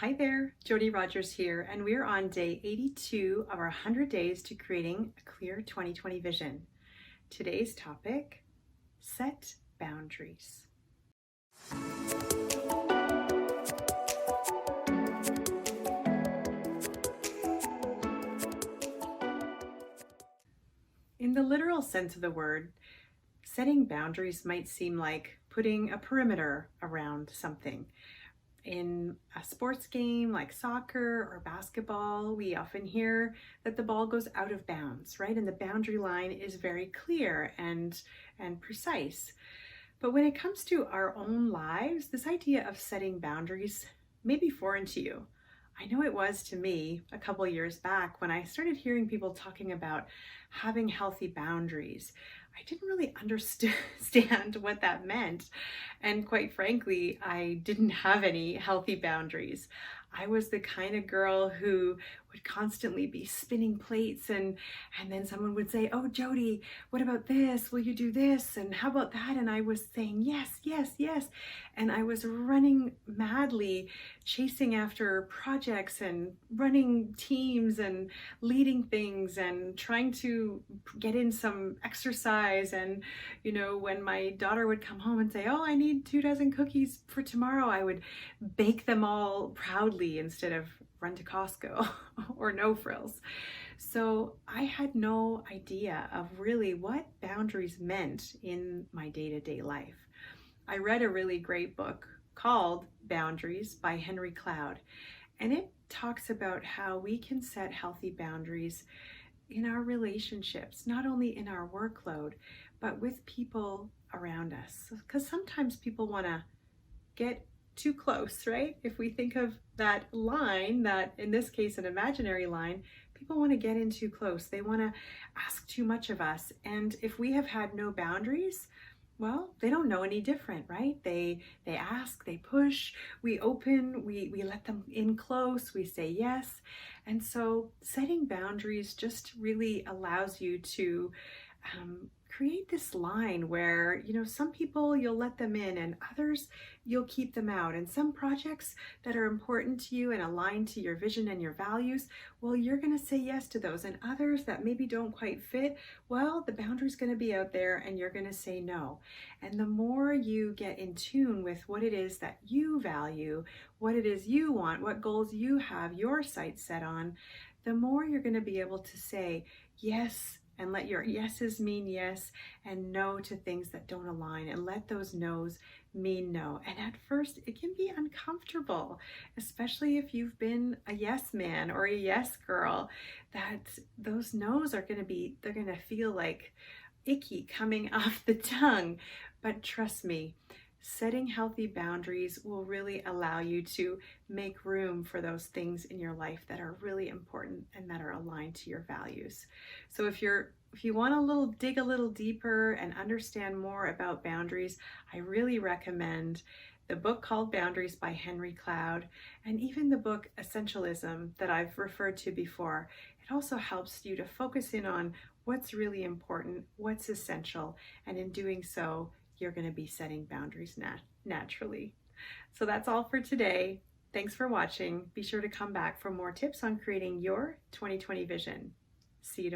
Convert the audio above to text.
Hi there, Jody Rogers here, and we're on day 82 of our 100 days to creating a clear 2020 vision. Today's topic, set boundaries. In the literal sense of the word, setting boundaries might seem like putting a perimeter around something. In a sports game like soccer or basketball, we often hear that the ball goes out of bounds, right? And the boundary line is very clear and precise. But when it comes to our own lives, this idea of setting boundaries may be foreign to you. I know it was to me a couple years back when I started hearing people talking about having healthy boundaries. I didn't really understand what that meant. And quite frankly, I didn't have any healthy boundaries. I was the kind of girl who would constantly be spinning plates and then someone would say, "Oh, Jody, what about this? Will you do this? And how about that?" And I was saying, "Yes, yes, yes." And I was running madly, chasing after projects and running teams and leading things and trying to get in some exercise. And, when my daughter would come home and say, "Oh, I need 2 dozen cookies for tomorrow," I would bake them all proudly instead of run to Costco or No Frills. So I had no idea of really what boundaries meant in my day-to-day life. I read a really great book called Boundaries by Henry Cloud, and it talks about how we can set healthy boundaries in our relationships, not only in our workload, but with people around us. Because sometimes people want to get too close, right? If we think of that line, that in this case, an imaginary line, people want to get in too close. They want to ask too much of us. And if we have had no boundaries, well, they don't know any different, right? They ask, they push, we open, we let them in close, we say yes. And so setting boundaries just really allows you to create this line where, some people you'll let them in and others you'll keep them out. And some projects that are important to you and aligned to your vision and your values, well, you're going to say yes to those. And others that maybe don't quite fit, well, the boundary's going to be out there and you're going to say no. And the more you get in tune with what it is that you value, what it is you want, what goals you have your sights set on, the more you're going to be able to say yes and let your yeses mean yes and no to things that don't align, and let those no's mean no. And at first it can be uncomfortable, especially if you've been a yes man or a yes girl, that those no's are going to feel like icky coming off the tongue. But trust me, setting healthy boundaries will really allow you to make room for those things in your life that are really important and that are aligned to your values. So if you want to dig a little deeper and understand more about boundaries, I really recommend the book called Boundaries by Henry Cloud, and even the book Essentialism that I've referred to before. It also helps you to focus in on what's really important, what's essential, and in doing so, you're going to be setting boundaries naturally. So that's all for today. Thanks for watching. Be sure to come back for more tips on creating your 2020 vision. See you tomorrow.